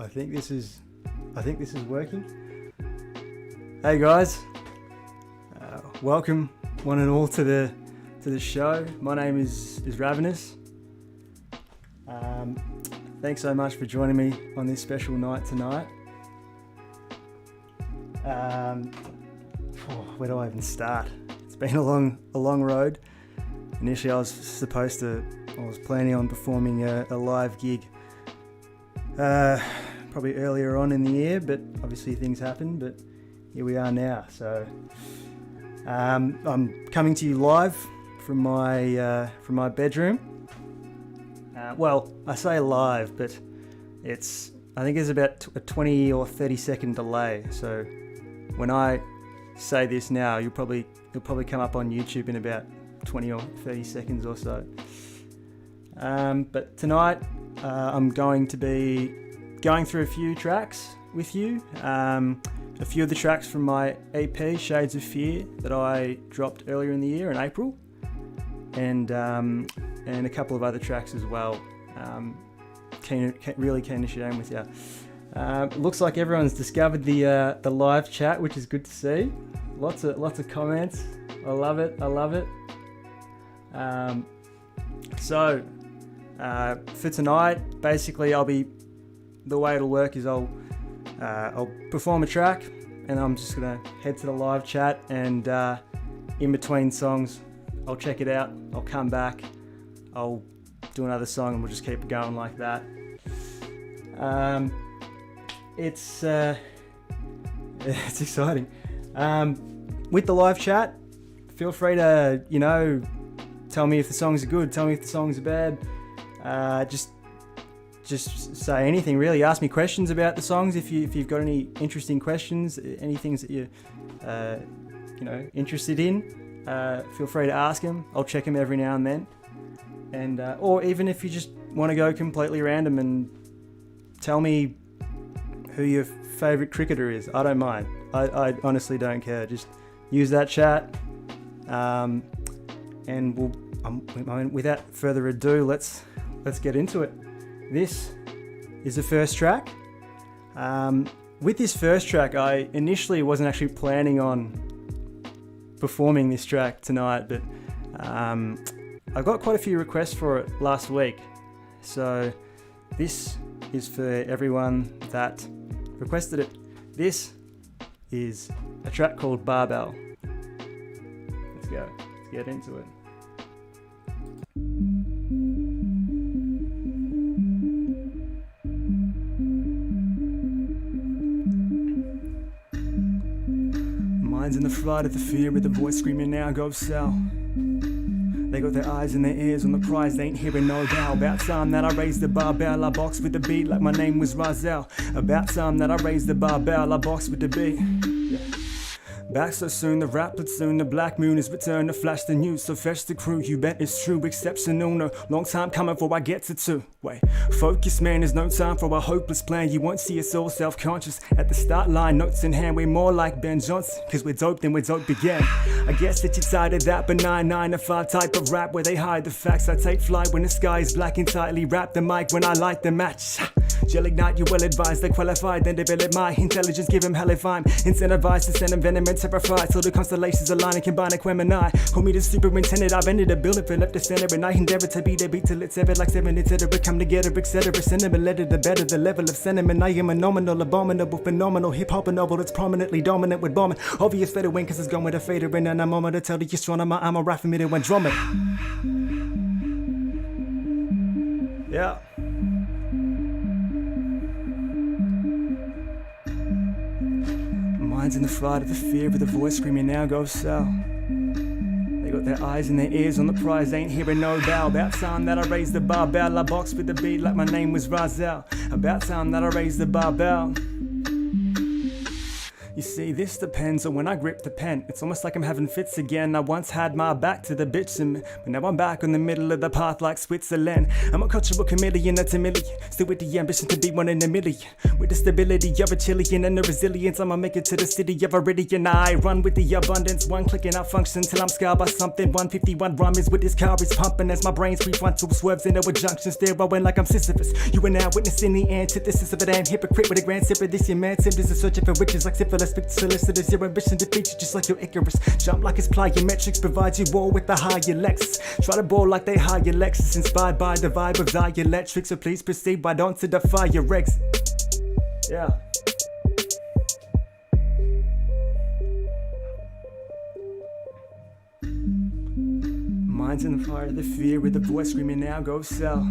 I think this is working. Hey guys, welcome one and all to the show. My name is Rave.Nous. Thanks so much for joining me on this special night tonight. Where do I even start? It's been a long road. Initially, I was planning on performing a live gig probably earlier on in the year, but obviously things happened. But here we are now. So I'm coming to you live from my bedroom. Well, I say live, but I think there's about a 20 or 30 second delay. So when I say this now, it'll probably come up on YouTube in about 20 or 30 seconds or so. But tonight I'm going to be going through a few tracks with you. A few of the tracks from my EP, Shades of Fear, that I dropped earlier in the year in April. And a couple of other tracks as well. Really keen to share them with you. Looks like everyone's discovered the live chat, which is good to see. Lots of comments. I love it. So for tonight, basically, the way it'll work is I'll perform a track, and I'm just gonna head to the live chat, and in between songs, I'll check it out. I'll come back. I'll do another song, and we'll just keep it going like that. It's exciting. With the live chat, feel free to tell me if the songs are good. Tell me if the songs are bad. Just say anything really. Ask me questions about the songs if you've got any interesting questions, any things that you're interested in. Feel free to ask them. I'll check them every now and then. And or even if you just want to go completely random and tell me who your favourite cricketer is, I don't mind. I honestly don't care. Just use that chat. And without further ado, let's get into it. This is the first track. With this first track, I initially wasn't actually planning on performing this track tonight, but I got quite a few requests for it last week. So this is for everyone that requested it. This is a track called Barbell. Let's go. Let's get into it. Minds in the fright of the fear, with the voice screaming now, go sell. They got their eyes and their ears on the prize, they ain't hearing no doubt. About time that I raised the barbell, I box with the beat like my name was Razel. About time that I raised the barbell, I box with the beat. Yeah. Back so soon, the rap platoon, the black moon is returned to flash the news. So fetch the crew, you bet it's true, exceptional. No, long time coming before I get to two. Wait, focus man, there's no time for a hopeless plan. You won't see us all self-conscious at the start line, notes in hand, way more like Ben Johnson. Cause we're dope, then we're dope again. I guess that you're tired of that benign 9 to 5 type of rap where they hide the facts. I take flight when the sky is black and tightly wrap the mic when I light the match. Gel ignite, you well advised, they qualified, then develop my intelligence, give them hell if I'm incentivized to send them venom and terrified. So the constellations align and combine Aquemini. Call me the superintendent, I've ended a building for left the center, and I endeavor to be the beat till it's ever like 7 etc. Come together, etc. Send them a letter, the better the level of sentiment. I am a nominal, abominable, phenomenal, hip hop noble that's prominently dominant with bombing. Obvious fader win, cause it's gone with a fader, and I'm on to tell the astronomer I'm a rap emitter when drumming. Yeah. Minds in the fright of the fear, with the voice screaming now, go sell. They got their eyes and their ears on the prize, they ain't hearing no bow. About time that I raised the barbell, I box with the beat like my name was Razel. About time that I raised the barbell. You You see, this depends on when I grip the pen. It's almost like I'm having fits again. I once had my back to the bitumen, but now I'm back on the middle of the path like Switzerland. I'm a cultural chameleon, that's a million. Still with the ambition to be one in a million. With the stability of a Chilean and the resilience, I'ma make it to the city of Iridian. I run with the abundance, one click and I function till I'm scarred by something. 151 rhyme is with this car is pumping as my brain's prefrontal swerves into a junction. Still rolling like I'm Sisyphus. You are now witnessing the antithesis of a damn hypocrite with a grand sip of this. Your man symptoms of searching for riches like syphilis. Speak to solicitors, your ambition defeats you just like your Icarus. Jump like it's plyometrics, provides you all with the higher Lexus. Try to ball like they hire Lexus, inspired by the vibe of dielectric. So please proceed right on to the fire exit. Yeah. Minds in the fire of the fear with the voice screaming now go sell.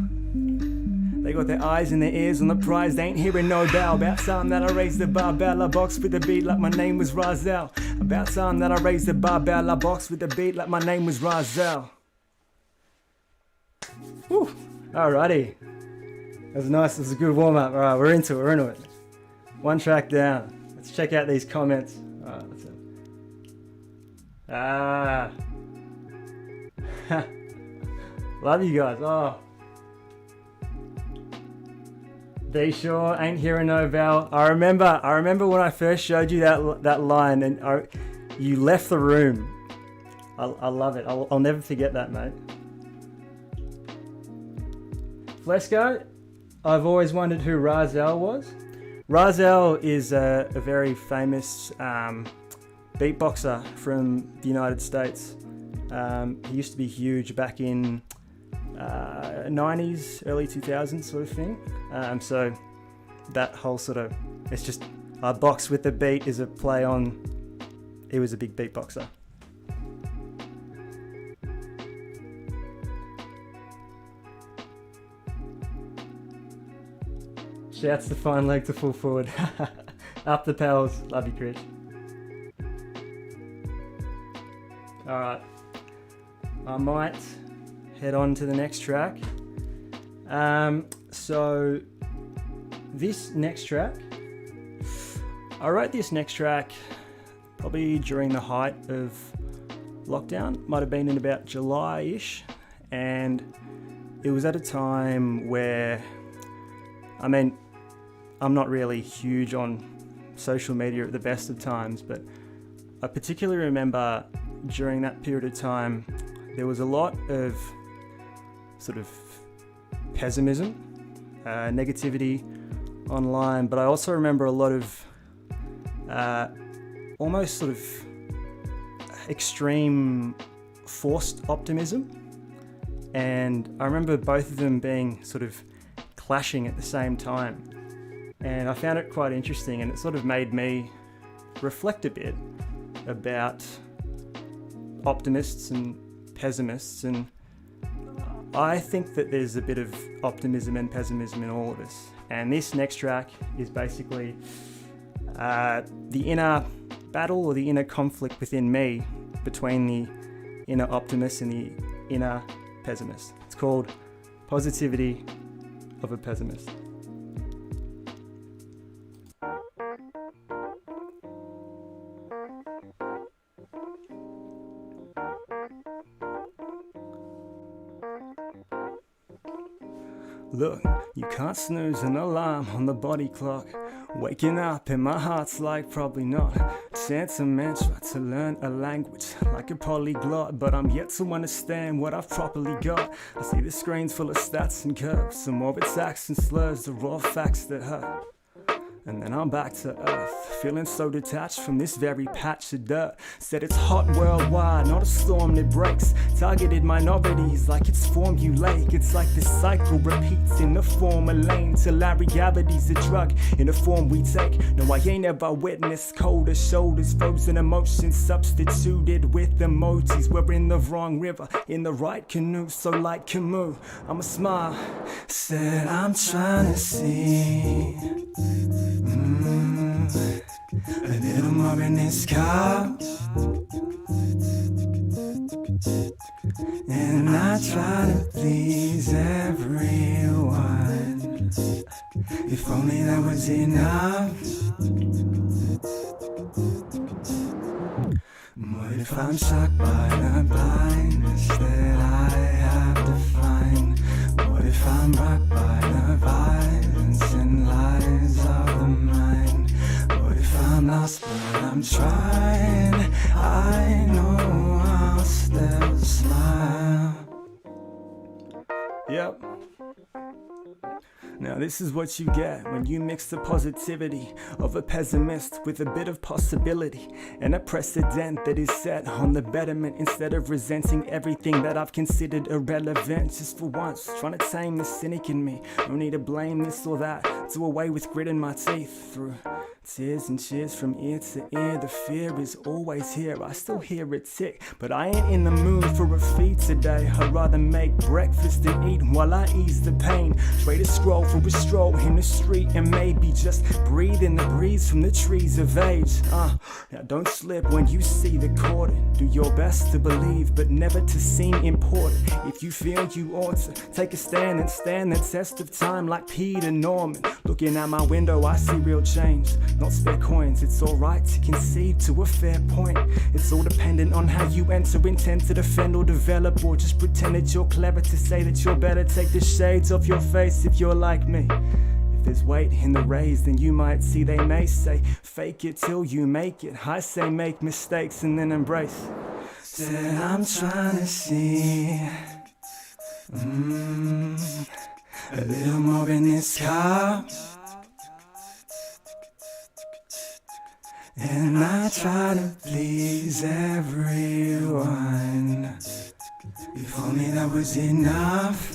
They got their eyes and their ears on the prize, they ain't hearing no bell. About time that I raised the barbell, I box with the beat like my name was Razel. About time that I raised the barbell, I box with the beat like my name was Razel. Whew, alrighty. That was nice, it was a good warm up. Alright, we're into it. One track down. Let's check out these comments. Alright, let's love you guys. Oh. Be sure, ain't hearing no vowel. I remember when I first showed you that line and you left the room. I love it. I'll never forget that, mate. Flesco, I've always wondered who Razel was. Razel is a very famous beatboxer from the United States. He used to be huge back in 90s, early 2000s sort of thing. So that whole sort of, it's just, I box with the beat is a play on, he was a big beatboxer. Shouts to fine leg to full forward. Up the pals, love you Chris. Alright, I might head on to the next track. So this next track, I wrote this next track probably during the height of lockdown, might have been in about July-ish, and it was at a time where, I mean, I'm not really huge on social media at the best of times, but I particularly remember during that period of time there was a lot of sort of pessimism, negativity online, but I also remember a lot of almost sort of extreme forced optimism, and I remember both of them being sort of clashing at the same time, and I found it quite interesting, and it sort of made me reflect a bit about optimists and pessimists, and I think that there's a bit of optimism and pessimism in all of us. And this next track is basically the inner battle or the inner conflict within me between the inner optimist and the inner pessimist. It's called Positivity of a Pessimist. Look, you can't snooze an alarm on the body clock. Waking up and my heart's like probably not. Chant a mantra to learn a language like a polyglot, but I'm yet to understand what I've properly got. I see the screen's full of stats and curves, some more its accent slurs, the raw facts that hurt. And then I'm back to earth, feeling so detached from this very patch of dirt. Said it's hot worldwide, not a storm that breaks. Targeted minorities like it's formulaic. It's like this cycle repeats in the former lane till our reality's a drug in a form we take. No, I ain't ever witnessed colder shoulders, frozen emotions substituted with emojis. We're in the wrong river, in the right canoe, so like Camus, I'ma smile. Said I'm trying to see a little more in this couch, and I try to please everyone. If only that was enough. What if I'm shocked by the blindness that I have defined? What if I'm rocked by the violence and lies of the mind? What if I'm lost but I'm trying? I know I'll still smile. Yep. Now this is what you get when you mix the positivity of a pessimist with a bit of possibility and a precedent that is set on the betterment instead of resenting everything that I've considered irrelevant. Just for once, trying to tame the cynic in me. No need to blame this or that. Do away with grit in my teeth through tears and cheers from ear to ear. The fear is always here. I still hear it tick, but I ain't in the mood for a feed today. I'd rather make breakfast and eat while I ease the pain. Trade a scroll for a stroll in the street and maybe just breathe in the breeze from the trees of age. Now don't slip when you see the cordon. Do your best to believe, but never to seem important. If you feel you ought to take a stand and stand the test of time like Peter Norman. Looking out my window, I see real change, not spare coins. It's alright to concede to a fair point. It's all dependent on how you enter, intend to defend or develop, or just pretend that you're clever to say that you're better. Take the shades off your face if you're like me. If there's weight in the rays, then you might see they may say, fake it till you make it. I say make mistakes and then embrace. Said I'm trying to see a little more in this cup, and I try to please everyone. If only that was enough.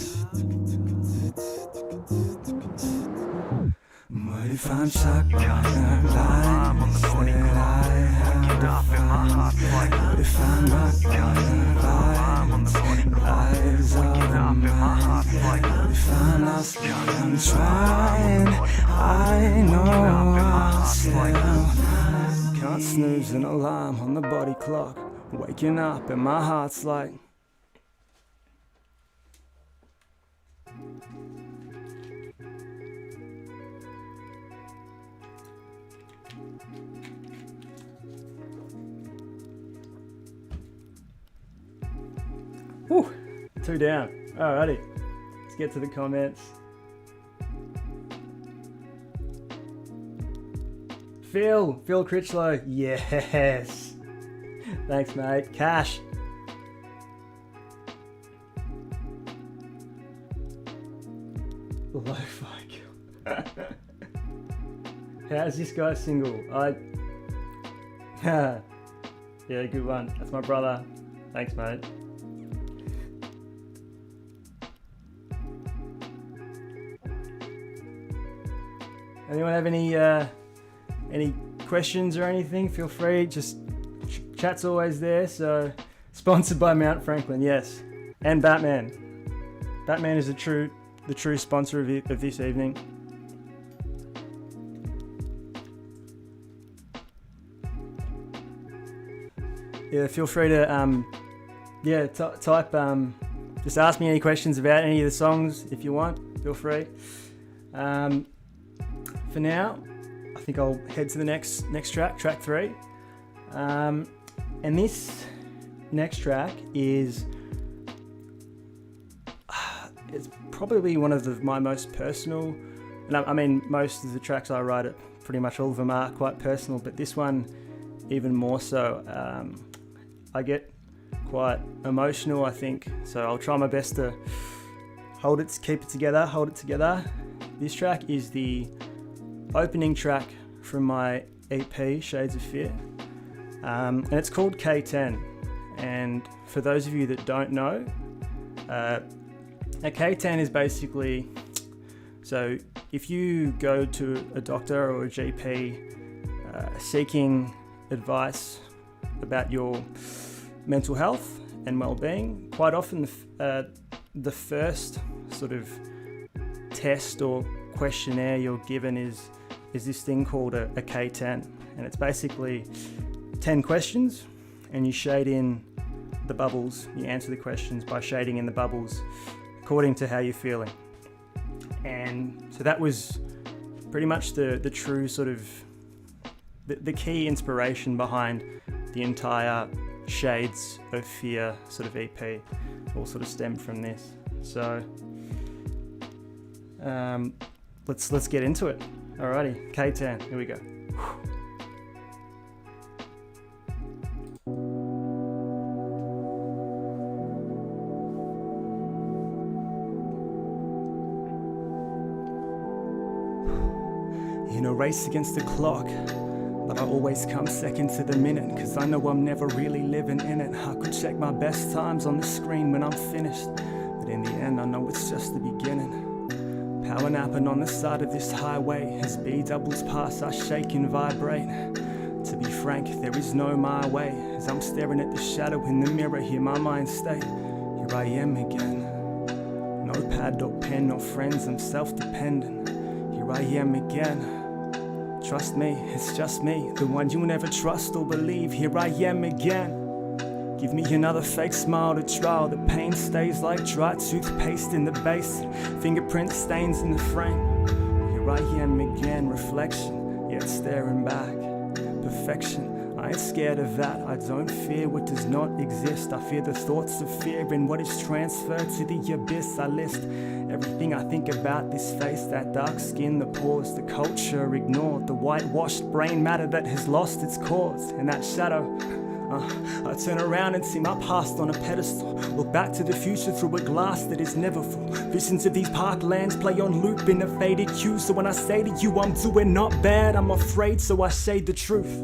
What if I'm shocked by the blindness that I have defined? What if I'm rocked by the violence and lies of the mind? What if I'm lost but I'm trying? I know I'll still. Can't snooze an alarm on the body clock. Waking up and my heart's like. Whew, 2 down. Alrighty, let's get to the comments. Phil Critchlow, yes. Thanks, mate. Cash. Lo-fi kill. How's this guy single? Yeah, good one. That's my brother. Thanks, mate. Anyone have any questions or anything? Feel free. Just chat's always there. So, sponsored by Mount Franklin, yes, and Batman. Batman is the true sponsor of this evening. Yeah, feel free to type. Just ask me any questions about any of the songs if you want. Feel free. For now, I think I'll head to the next track, track 3. And this next track is it's probably one of my most personal, and I mean most of the tracks I write, pretty much all of them are quite personal, but this one even more so. I get quite emotional, I think, so I'll try my best to hold it together. This track is the opening track from my EP, Shades of Fear, and it's called K10. And for those of you that don't know, a K10 is basically, so if you go to a doctor or a GP seeking advice about your mental health and well-being, quite often the first sort of test or questionnaire you're given is this thing called a K10, and it's basically 10 questions, and you shade in the bubbles. You answer the questions by shading in the bubbles according to how you're feeling. And so that was pretty much the true sort of the key inspiration behind the entire Shades of Fear sort of EP all sort of stemmed from this. So let's get into it. Alrighty, K10, here we go. In a race against the clock, but I always come second to the minute, cause I know I'm never really living in it. I could check my best times on the screen when I'm finished, but in the end I know it's just the beginning. Power napping on the side of this highway, as B doubles past I shake and vibrate. To be frank, there is no my way, as I'm staring at the shadow in the mirror, hear my mind state, here I am again. No pad or pen or friends, I'm self-dependent. Here I am again. Trust me, it's just me, the one you'll never trust or believe. Here I am again. Give me another fake smile to trial. The pain stays like dry toothpaste in the base, fingerprint stains in the frame. Here I am again, reflection, yet staring back. Perfection, I ain't scared of that. I don't fear what does not exist. I fear the thoughts of fear and what is transferred to the abyss. I list everything I think about this face, that dark skin, the pores, the culture ignored, the whitewashed brain matter that has lost its cause. And that shadow, I turn around and see my past on a pedestal. Look back to the future through a glass that is never full. Visions of these parklands play on loop in a faded hue. So when I say to you I'm doing not bad, I'm afraid, so I shade the truth.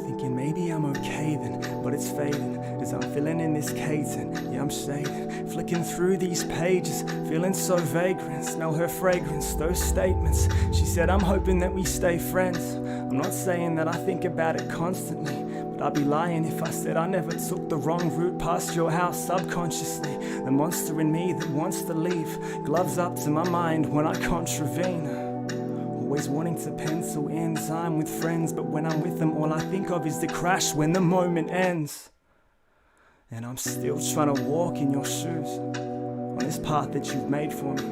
Thinking maybe I'm okay then, but it's fading as I'm filling in this K10. Yeah, I'm shading, flicking through these pages, feeling so vagrant. Smell her fragrance, those statements. She said I'm hoping that we stay friends. I'm not saying that I think about it constantly, but I'd be lying if I said I never took the wrong route past your house subconsciously. The monster in me that wants to leave, gloves up to my mind when I contravene. Always wanting to pencil in time with friends, but when I'm with them all I think of is the crash when the moment ends. And I'm still trying to walk in your shoes, on this path that you've made for me,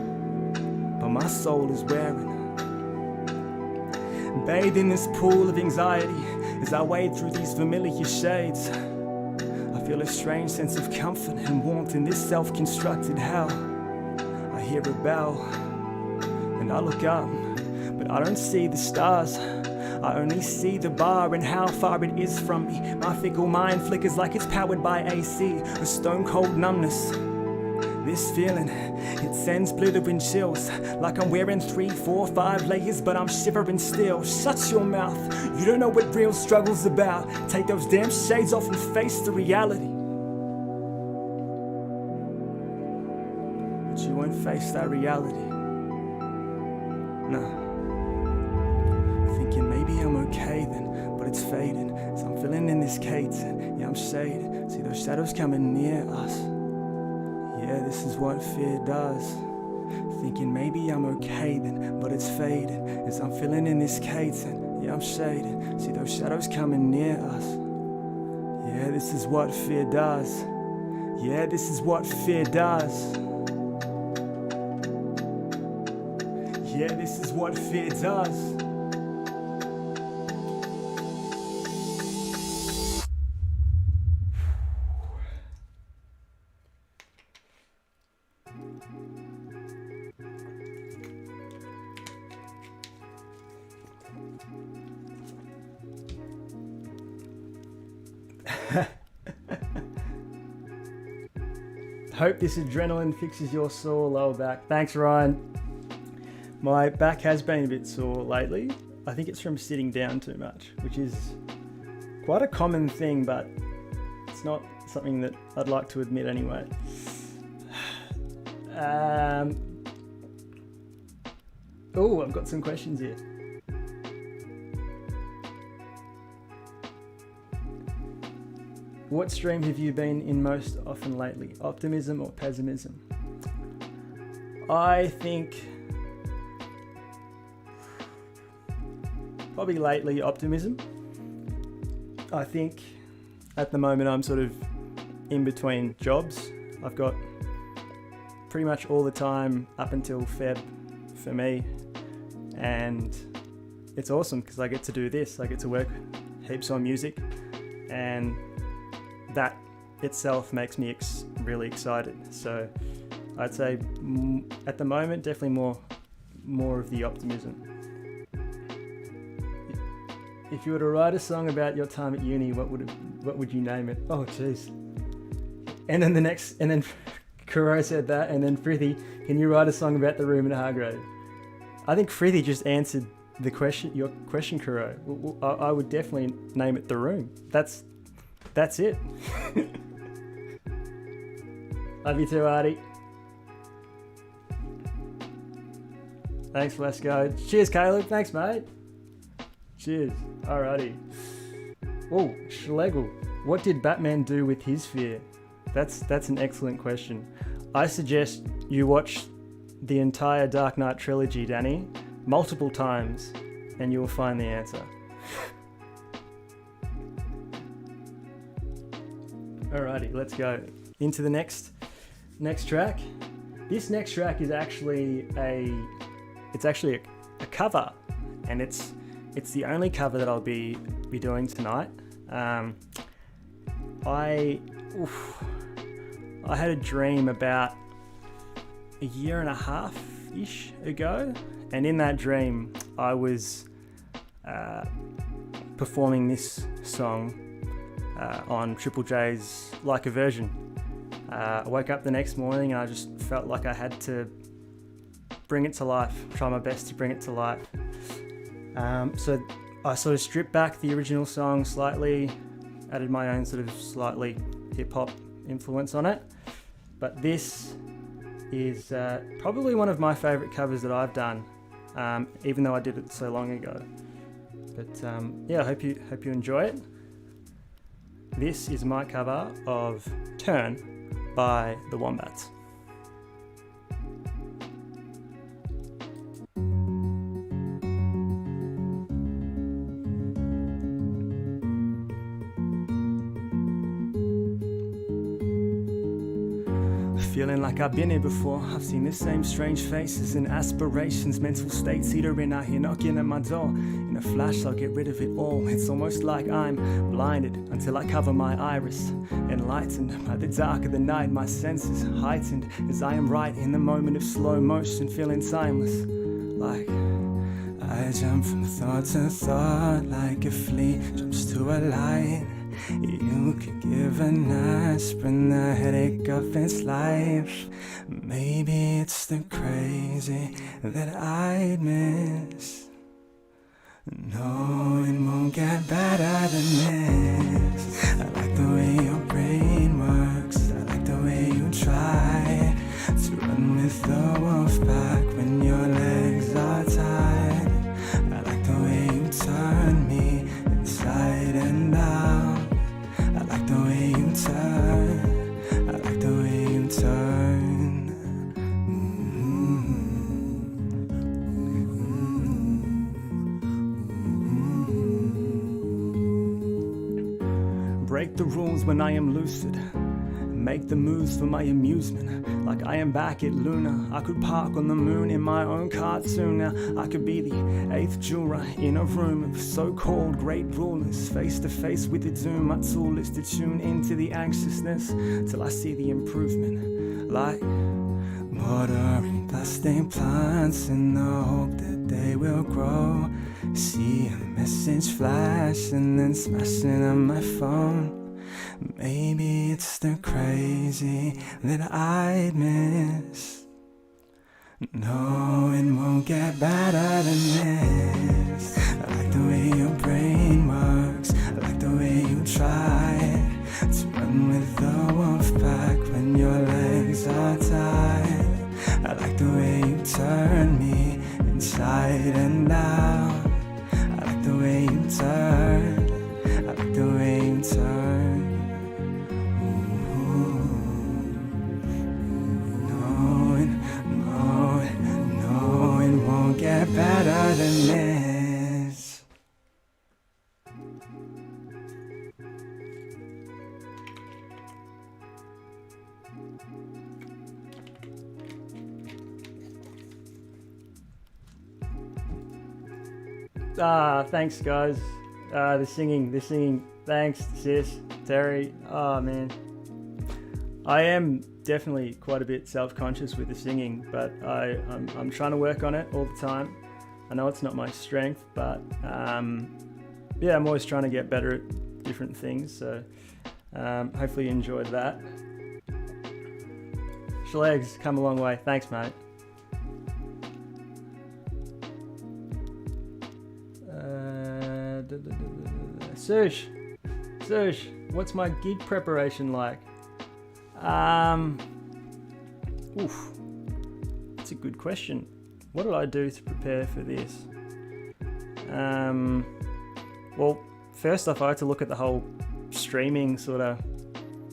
but my soul is wearing. Bathed in this pool of anxiety, as I wade through these familiar shades, I feel a strange sense of comfort and warmth in this self-constructed hell. I hear a bell, and I look up, but I don't see the stars. I only see the bar and how far it is from me. My fickle mind flickers like it's powered by AC, a stone cold numbness. This feeling, it sends blithering chills, like I'm wearing 3, 4, 5 layers, but I'm shivering still. Shut your mouth, you don't know what real struggle's about. Take those damn shades off and face the reality. But you won't face that reality. No. Thinking maybe I'm okay then, but it's fading, so I'm filling in this K10. Yeah, I'm shaded, see those shadows coming near us. Yeah, this is what fear does. Thinking maybe I'm okay then, but it's fading, as I'm filling in this K10. Yeah, I'm shaded, see those shadows coming near us. Yeah, this is what fear does. Yeah, this is what fear does. Yeah, this is what fear does. Hope this adrenaline fixes your sore lower back. Thanks, Ryan. My back has been a bit sore lately. I think it's from sitting down too much, which is quite a common thing, but it's not something that I'd like to admit anyway. Oh, I've got some questions here. What stream have you been in most often lately? Optimism or pessimism? I think probably lately optimism. I think at the moment I'm sort of in between jobs. I've got pretty much all the time up until Feb for me, and it's awesome because I get to do this. I get to work heaps on music, and that itself makes me really excited. So I'd say at the moment, definitely more of the optimism. If you were to write a song about your time at uni, what would you name it? Oh jeez. And then Kuro said that, and then Frithy, can you write a song about the room at Hargrave? I think Frithy just answered your question, Kuro. I would definitely name it The Room. That's it. Love you too, Artie. Thanks, Flasco. Cheers, Caleb. Thanks, mate. Cheers. Alrighty. Oh, Schlegel. What did Batman do with his fear? That's an excellent question. I suggest you watch the entire Dark Knight trilogy, Danny, multiple times, and you'll find the answer. Alrighty, let's go into the next track. This next track is actually a cover, and it's the only cover that I'll be doing tonight. I had a dream about a year and a half-ish ago, and in that dream I was performing this song on Triple J's Like a Virgin. I woke up the next morning and I just felt like I had to bring it to life, try my best to bring it to life. So I sort of stripped back the original song slightly, added my own sort of slightly hip-hop influence on it. But this is probably one of my favourite covers that I've done, even though I did it so long ago. But yeah, I hope you enjoy it. This is my cover of Turn by the Wombats. Feeling like I've been here before. I've seen the same strange faces and aspirations, mental states teetering out here knocking at my door. In a flash I'll get rid of it all. It's almost like I'm blinded until I cover my iris. Enlightened by the dark of the night, my senses heightened as I am right in the moment of slow motion, feeling timeless. Like I jump from thought to thought, like a flea jumps to a light. You could give an aspirin the headache of its life. Maybe it's the crazy that I'd miss. No, it won't get better than this. I like the way your brain works. I like the way you try to run with the wolf pack when your legs are tied. I like the way you turn me inside and out. I like the way you turn. I like the way you turn. Break the rules when I am lucid. Make the moves for my amusement. Like I am back at Luna. I could park on the moon in my own cartoon. Now I could be the eighth juror in a room of so-called great rulers. Face to face with the doom. My tool is to tune into the anxiousness till I see the improvement. Like watering plastic plants in the hope that they will grow. See a message flash and then smashing on my phone. Maybe it's the crazy that I'd miss. No, it won't get better than this. I like the way your brain works. I like the way you try to run with the wolf pack when your legs are tied. I like the way you turn me inside and out. I like the way you turn. I like the way you turn. No, it won't get better than this. Thanks guys. The singing. Thanks, sis, Terry. Oh man, I am definitely quite a bit self-conscious with the singing, but I'm trying to work on it all the time. I know it's not my strength, but yeah, I'm always trying to get better at different things. So hopefully you enjoyed that. Schlegs, come a long way. Thanks, mate. Sush, what's my gig preparation like? That's a good question. What did I do to prepare for this? Well, first off, I had to look at the whole streaming sort of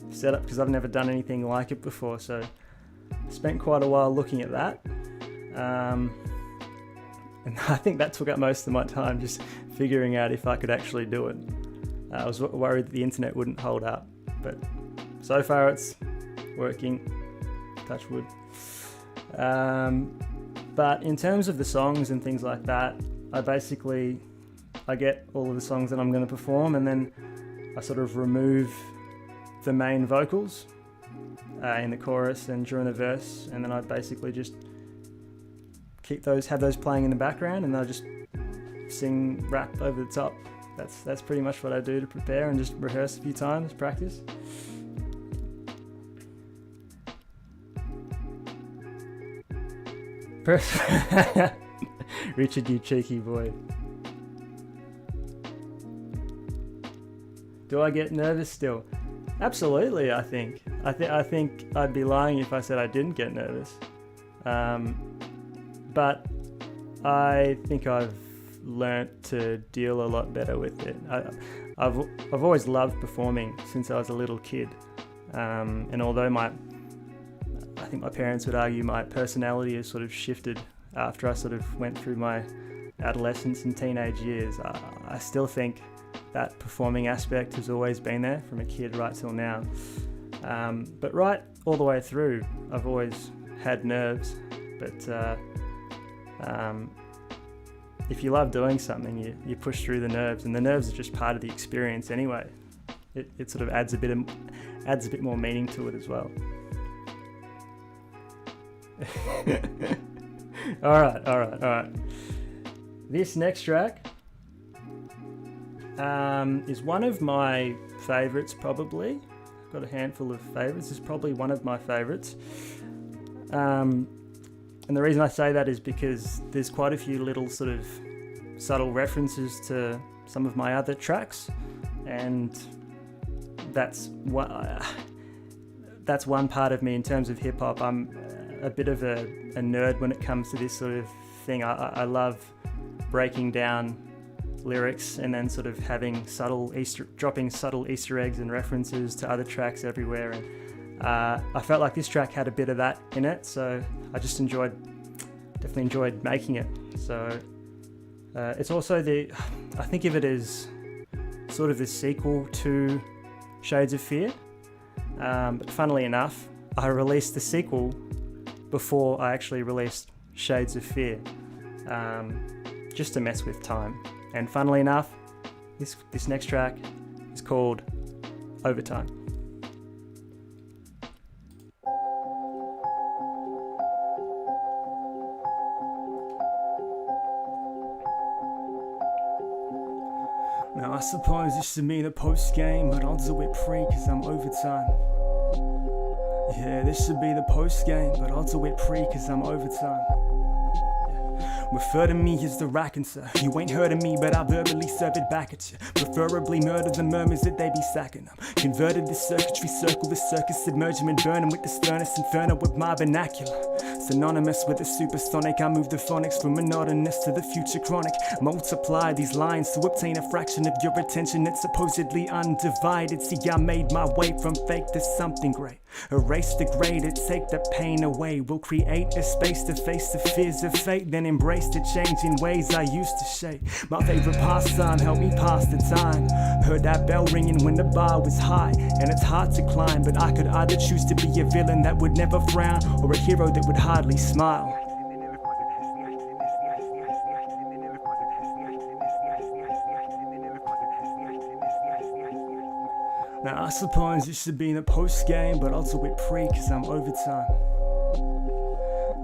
setup because I've never done anything like it before, so I spent quite a while looking at that. And I think that took up most of my time, just figuring out if I could actually do it. I was worried that the internet wouldn't hold up, but so far it's working, touch wood. But in terms of the songs and things like that, I get all of the songs that I'm going to perform, and then I sort of remove the main vocals in the chorus and during the verse, and then I basically just have those playing in the background, and I just sing rap over the top. That's pretty much what I do to prepare, and just rehearse a few times, practice. Richard, you cheeky boy. Do I get nervous still? Absolutely, I think. I think I'd be lying if I said I didn't get nervous. But I think I've learnt to deal a lot better with it. I've always loved performing since I was a little kid, and although I think my parents would argue my personality has sort of shifted after I sort of went through my adolescence and teenage years, I still think that performing aspect has always been there from a kid right till now. But right all the way through, I've always had nerves, but if you love doing something, you push through the nerves, and the nerves are just part of the experience anyway. It sort of adds a bit more meaning to it as well. All right. This next track is one of my favorites, probably. I've got a handful of favorites. It's probably one of my favorites. And the reason I say that is because there's quite a few little sort of subtle references to some of my other tracks, and that's one part of me in terms of hip hop. I'm a bit of a nerd when it comes to this sort of thing. I love breaking down lyrics and then sort of having dropping subtle Easter eggs and references to other tracks everywhere. And I felt like this track had a bit of that in it, so I just definitely enjoyed making it. So it's also I think of it as sort of the sequel to Shades of Fear, but funnily enough, I released the sequel before I actually released Shades of Fear, just to mess with time. And funnily enough, this next track is called Overtime. Now I suppose this should mean a post-game, but I'll do it pre cause I'm overtime. Yeah, this should be the post-game, but I'll do it pre cause I'm overtime. Refer to me as the raconter. You ain't heard of me, but I verbally serve it back at you. Preferably murder the murmurs that they be sacking them. Converted the circuitry, circle the circus, submerge them and burn them with the sternest inferno with my vernacular. Synonymous with the supersonic, I move the phonics from monotonous to the future chronic. Multiply these lines to obtain a fraction of your attention that's supposedly undivided. See, I made my way from fake to something great. Erase the grade and take the pain away. We'll create a space to face the fears of fate, then embrace the changing ways I used to shape. My favorite pastime helped me pass the time. Heard that bell ringing when the bar was high, and it's hard to climb, but I could either choose to be a villain that would never frown, or a hero that would hardly smile. Now I suppose it should be in the post game, but I'll do it pre cause I'm overtime.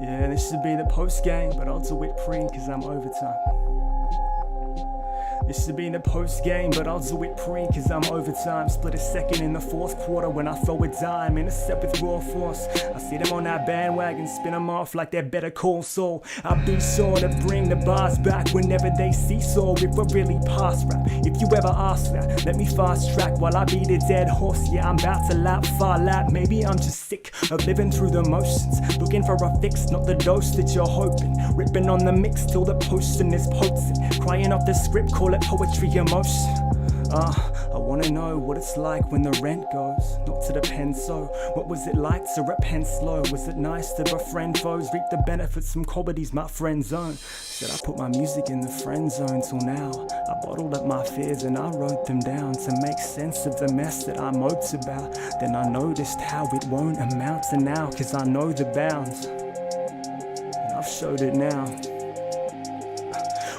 Yeah, this should be the post game, but I'll do it pre cause I'm overtime. This should be in the post game, but I'll do it pre cause I'm overtime. Split a second in the fourth quarter when I throw a dime. Intercept with raw force. I see them on that bandwagon, spin them off like they're Better Call Saul. I'll be sure to bring the bars back whenever they seesaw. If we're really past rap, if you ever ask that, let me fast track while I beat a dead horse. Yeah, I'm about to lap, far lap. Maybe I'm just sick of living through the motions, looking for a fix, not the dose that you're hoping. Ripping on the mix till the posting is potent. Crying off the script, call it poetry emotion. I wanna know what it's like when the rent goes, not to the pen. So what was it like to repent slow? Was it nice to befriend foes, reap the benefits from comedy's my friend zone? Said I put my music in the friend zone till now. I bottled up my fears and I wrote them down to make sense of the mess that I moped about. Then I noticed how it won't amount to now, cause I know the bounds and I've showed it now.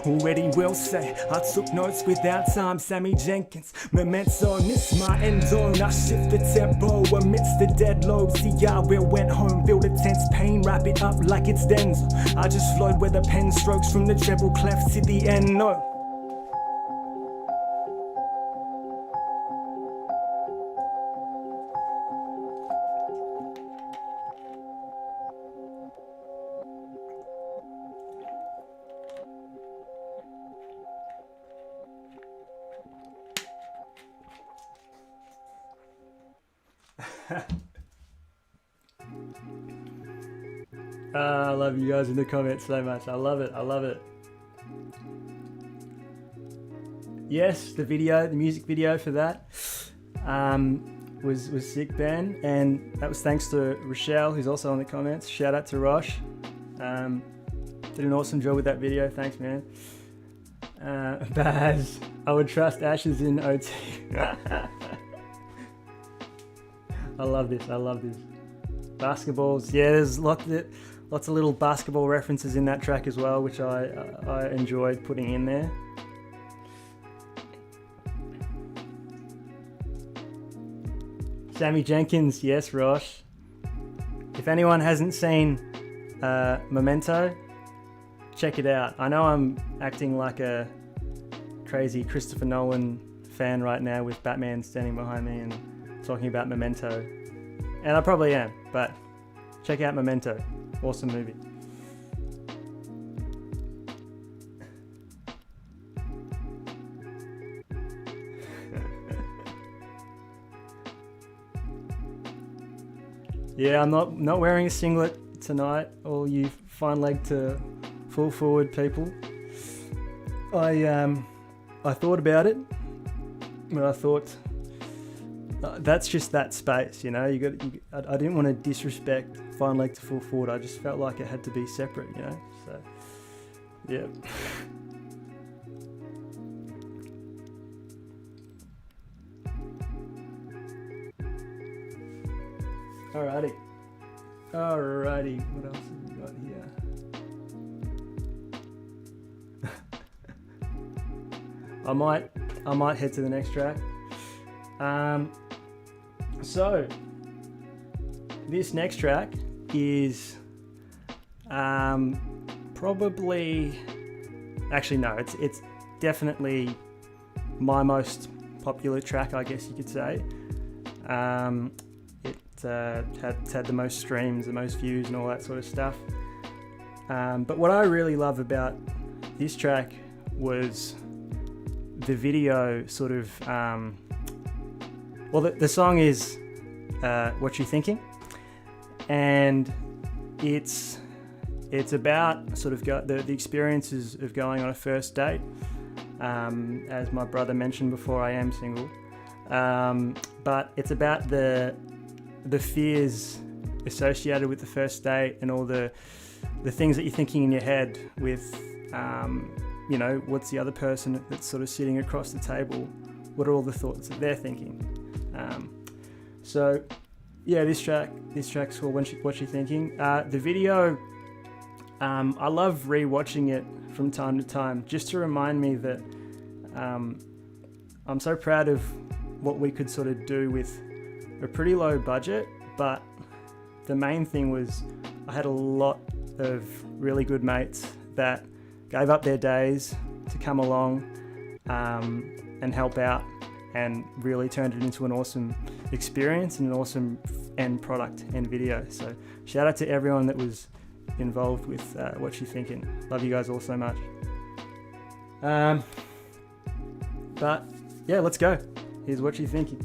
Already will say, I took notes without time. Sammy Jenkins, memento, miss my end zone. I shift the tempo amidst the dead load. See, I will went home, feel the tense pain, wrap it up like it's Denzel. I just flowed with the pen strokes from the treble clef to the end note. I love you guys in the comments so much. I love it. I love it. Yes, the music video for that was sick, Ben, and that was thanks to Rochelle, who's also in the comments. Shout out to Rosh. Did an awesome job with that video. Thanks, man. Baz, I would trust Ashes in OT. I love this. I love this. Basketballs. Yeah, there's lots of little basketball references in that track as well, which I enjoyed putting in there. Sammy Jenkins, yes, Rosh. If anyone hasn't seen Memento, check it out. I know I'm acting like a crazy Christopher Nolan fan right now with Batman standing behind me and talking about Memento, and I probably am, but check out Memento. Awesome movie. Yeah, I'm not wearing a singlet tonight, all you fine leg to full forward people. I thought about it, but I thought that's just that space, you know. I didn't want to disrespect fine leg to full forward. I just felt like it had to be separate, you know. So, yeah. Alrighty. What else have we got here? I might head to the next track. So this next track is probably, actually no, it's definitely my most popular track, I guess you could say. It's had the most streams, the most views and all that sort of stuff. But what I really love about this track was the video sort of, the song is What You Thinking, and it's about sort of the experiences of going on a first date. As my brother mentioned before, I am single, but it's about the fears associated with the first date and all the things that you're thinking in your head with, you know, what's the other person that's sort of sitting across the table, what are all the thoughts that they're thinking. So yeah, this track's called What You Thinking. The video, I love rewatching it from time to time just to remind me that I'm so proud of what we could sort of do with a pretty low budget, but the main thing was I had a lot of really good mates that gave up their days to come along and help out, and really turned it into an awesome experience and an awesome end product and video. So shout out to everyone that was involved with What You Thinking. Love you guys all so much. But yeah, let's go. Here's What You Thinking.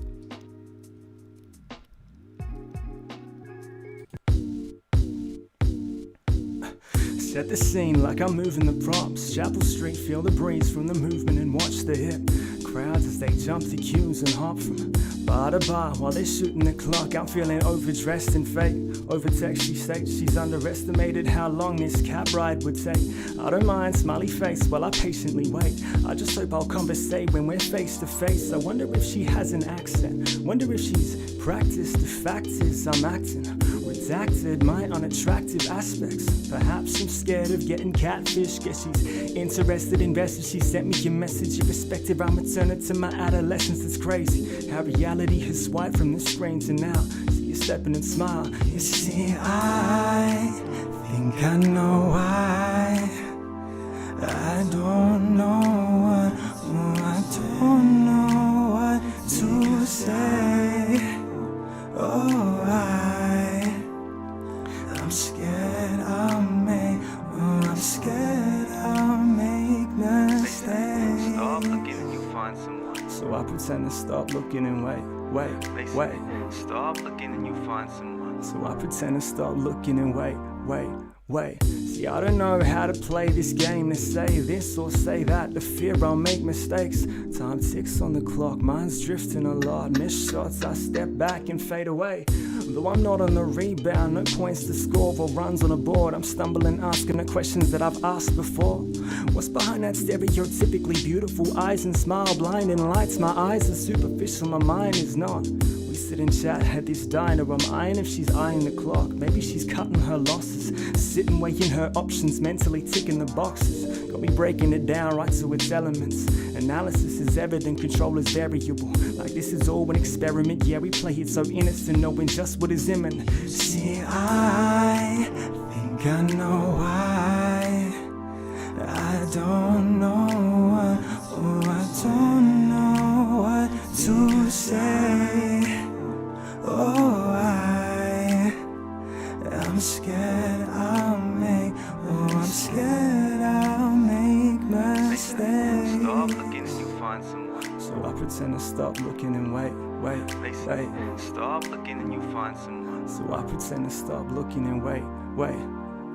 Set the scene like I'm moving the props. Chapel Street, feel the breeze from the movement and watch the hip crowds as they jump the queues and hop from bar to bar while they're shooting the clock. I'm feeling overdressed and fake. Over text she states she's underestimated how long this cab ride would take. I don't mind, smiley face while I patiently wait. I just hope I'll conversate when we're face to face. I wonder if she has an accent, wonder if she's practiced. The fact is I'm acting redacted my unattractive aspects. Perhaps I'm scared of getting catfish. Guess she's interested in best. She sent me a message irrespective. I'm returning to my adolescence. It's crazy how reality has swiped from the screen to now. See you stepping and smile. You see, I think I know why. I don't know what, I don't know what to say. Oh, I'm scared I'm scared I'll make mistakes. Stop looking and you find someone. So I pretend to stop looking and wait. Stop looking and you find someone. So I pretend to stop looking and wait. See, I don't know how to play this game, to say this or say that. The fear I'll make mistakes. Time ticks on the clock, mine's drifting a lot. Miss shots, I step back and fade away. Though I'm not on the rebound, no points to score or runs on a board. I'm stumbling, asking the questions that I've asked before. What's behind that stereotypically beautiful eyes and smile? Blinding lights, my eyes are superficial, my mind is not. We sit and chat at this diner. I'm eyeing if she's eyeing the clock. Maybe she's cutting her losses, sitting weighing her options, mentally ticking the boxes. Got me breaking it down right to its elements. Analysis is evident, control is variable. Like this is all an experiment. Yeah, we play it so innocent, knowing just what is imminent. See, I think I know why. I don't know what, I don't know what to say. Oh, I'm scared I'm scared I'll make mistakes. Stop looking and you find someone. So I pretend to stop looking and wait. Stop looking and you find someone. So I pretend to stop looking and wait.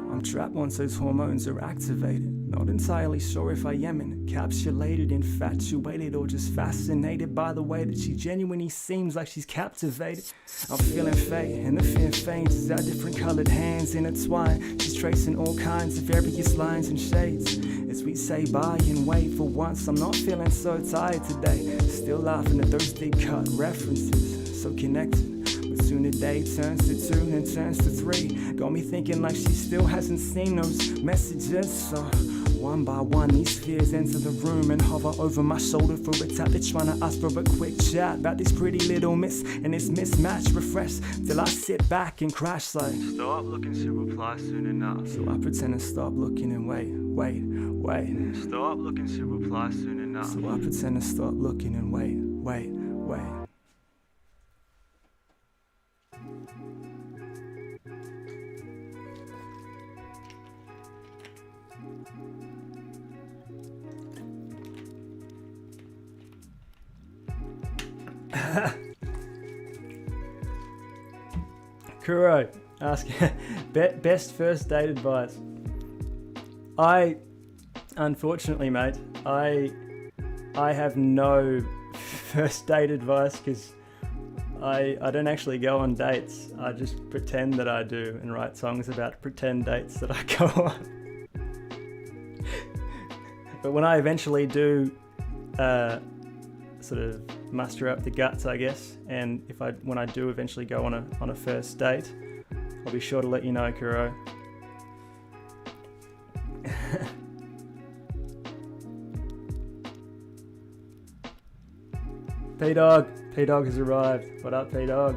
I'm trapped once those hormones are activated. Not entirely sure if I am encapsulated, infatuated, or just fascinated by the way that she genuinely seems like she's captivated. I'm feeling fate, and the fear faints as our different colored hands intertwine. She's tracing all kinds of various lines and shades. As we say bye and wait, for once I'm not feeling so tired today. Still laughing at those deep cut references, so connected. Soon a day turns to 2 and turns to 3. Got me thinking like she still hasn't seen those messages. So one by one these fears enter the room and hover over my shoulder for a tap. They're trying to ask for a quick chat about this pretty little miss and this mismatch. Refresh till I sit back and crash like stop looking to reply soon enough. So I pretend to stop looking and wait. Stop looking to reply soon enough. So I pretend to stop looking and wait. Kuro, ask best first date advice. Unfortunately, mate, I have no first date advice because I don't actually go on dates. I just pretend that I do and write songs about pretend dates that I go on. But when I eventually do sort of muster up the guts, I guess, and when I do eventually go on a first date, I'll be sure to let you know, Kuro. P-Dog has arrived. What up, P-Dog?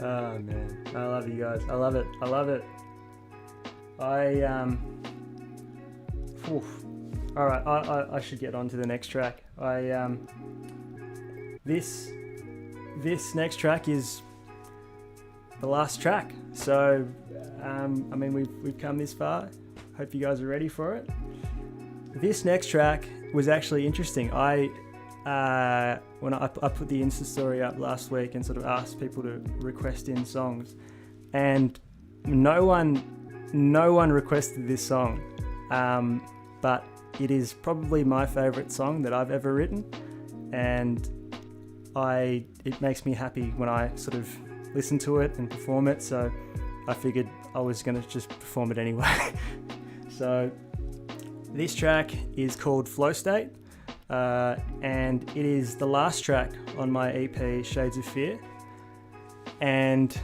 Oh man, I love you guys. I love it. I love it. All right, I should get on to the next track. This next track is the last track. So, I mean, we've come this far. Hope you guys are ready for it. This next track was actually interesting. When I put the Insta story up last week and sort of asked people to request in songs, and no one requested this song, but it is probably my favorite song that I've ever written, and it makes me happy when I sort of listen to it and perform it, so I figured I was going to just perform it anyway. So this track is called Flow State, and it is the last track on my EP Shades of Fear, and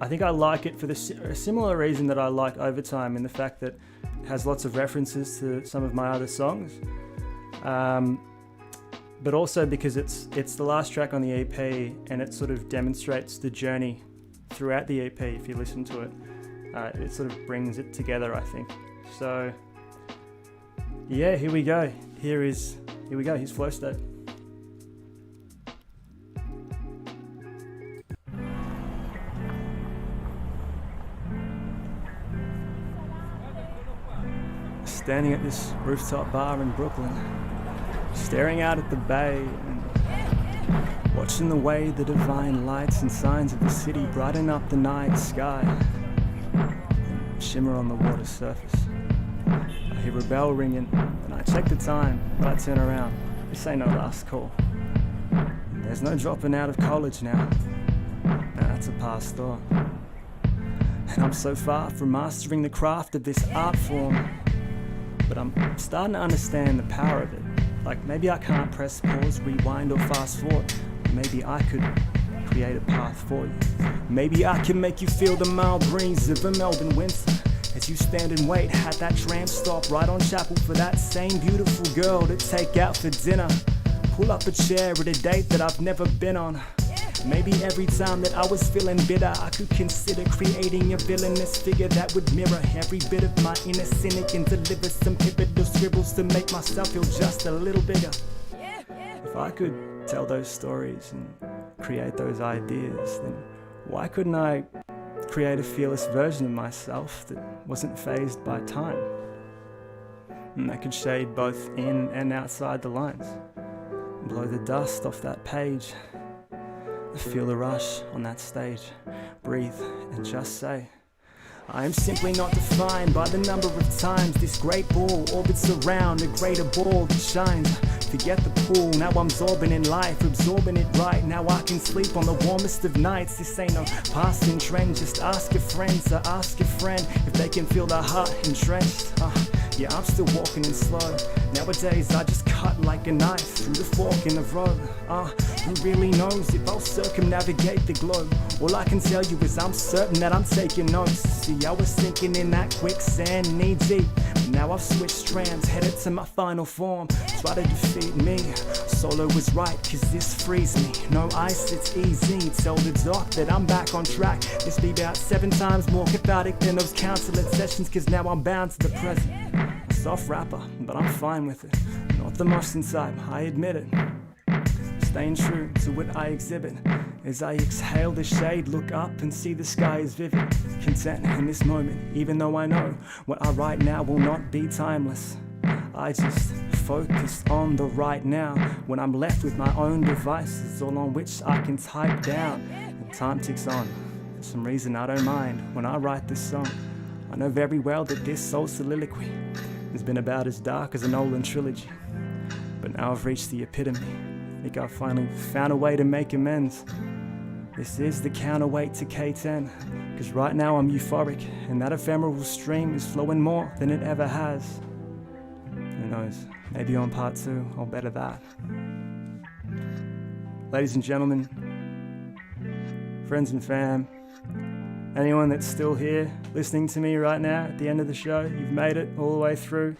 I think I like it for a similar reason that I like Overtime, in the fact that it has lots of references to some of my other songs, but also because it's the last track on the EP, and it sort of demonstrates the journey throughout the EP. If you listen to it, it sort of brings it together, I think. So yeah, here we go. Here's Flow State. Standing at this rooftop bar in Brooklyn, staring out at the bay and watching the way the divine lights and signs of the city brighten up the night sky and shimmer on the water's surface. I hear a bell ringing and I check the time, but I turn around. This ain't no last call. And there's no dropping out of college now. Now that's a past thought. And I'm so far from mastering the craft of this art form, but I'm starting to understand the power of it. Like, maybe I can't press pause, rewind, or fast forward. Maybe I could create a path for you. Maybe I can make you feel the mild breeze of a Melbourne winter as you stand and wait at that tram stop right on Chapel for that same beautiful girl to take out for dinner. Pull up a chair at a date that I've never been on. Maybe every time that I was feeling bitter, I could consider creating a villainous figure that would mirror every bit of my inner cynic and deliver some pivotal scribbles to make myself feel just a little bigger. If I could tell those stories and create those ideas, then why couldn't I create a fearless version of myself that wasn't fazed by time, and that could shade both in and outside the lines, blow the dust off that page, feel the rush on that stage, breathe and just say, I am simply not defined by the number of times this great ball orbits around a greater ball that shines. Forget the pool, now I'm absorbing in life, absorbing it right. Now I can sleep on the warmest of nights. This ain't no passing trend, just ask your friends or ask your friend if they can feel the heart entrenched. Yeah, I'm still walking in slow. Nowadays I just cut like a knife through the fork in the road. Who really knows if I'll circumnavigate the globe? All I can tell you is I'm certain that I'm taking notes. See, I was sinking in that quicksand knee deep, but now I've switched strands, headed to my final form. Try to defeat me, solo was right, cause this frees me. No ice, it's easy, tell the doc that I'm back on track. This be about 7 times more cathartic than those counseling sessions, cause now I'm bound to the present. A soft rapper, but I'm fine with it. Not the most inside, I admit it. Staying true to what I exhibit. As I exhale the shade, look up and see the sky is vivid. Content in this moment, even though I know what I write now will not be timeless. I just focus on the right now. When I'm left with my own devices, all on which I can type down. And time ticks on. For some reason I don't mind when I write this song. I know very well that this soul soliloquy has been about as dark as a Nolan trilogy. But now I've reached the epitome. I think I've finally found a way to make amends. This is the counterweight to K10, cause right now I'm euphoric, and that ephemeral stream is flowing more than it ever has. Who knows? Maybe on part 2, I'll better that. Ladies and gentlemen, friends and fam, anyone that's still here listening to me right now at the end of the show, you've made it all the way through.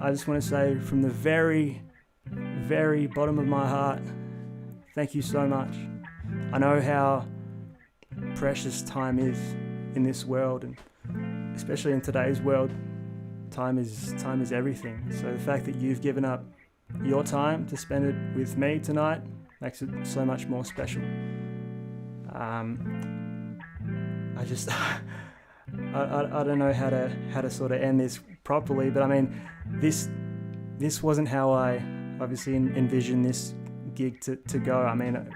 I just want to say from the very, very bottom of my heart, thank you so much. I know how precious time is in this world, and especially in today's world, time is everything. So the fact that you've given up your time to spend it with me tonight makes it so much more special. I just I don't know how to sort of end this properly, but I mean, this wasn't how I obviously envisioned this gig to go. I mean,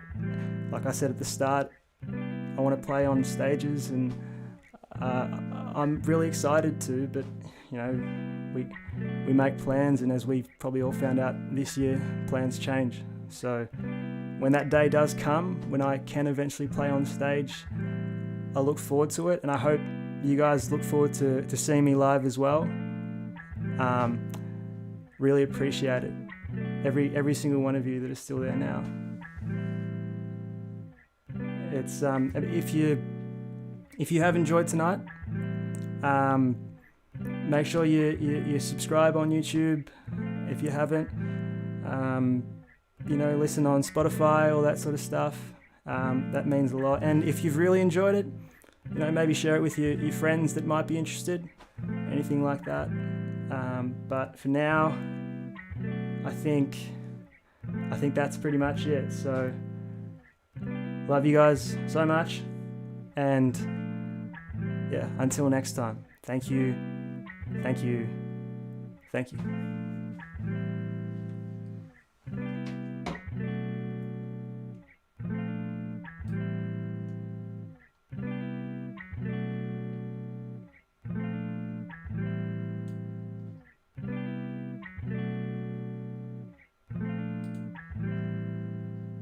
like I said at the start, I want to play on stages, and I'm really excited to, but you know, we make plans, and as we've probably all found out this year, plans change. So when that day does come, when I can eventually play on stage, I look forward to it, and I hope you guys look forward to seeing me live as well. Really appreciate it. Every single one of you that is still there now. It's if you have enjoyed tonight, make sure you subscribe on YouTube if you haven't. You know, listen on Spotify, all that sort of stuff. That means a lot. And if you've really enjoyed it, you know, maybe share it with your friends that might be interested, anything like that. But for now, I think that's pretty much it. So love you guys so much, and yeah, until next time, thank you.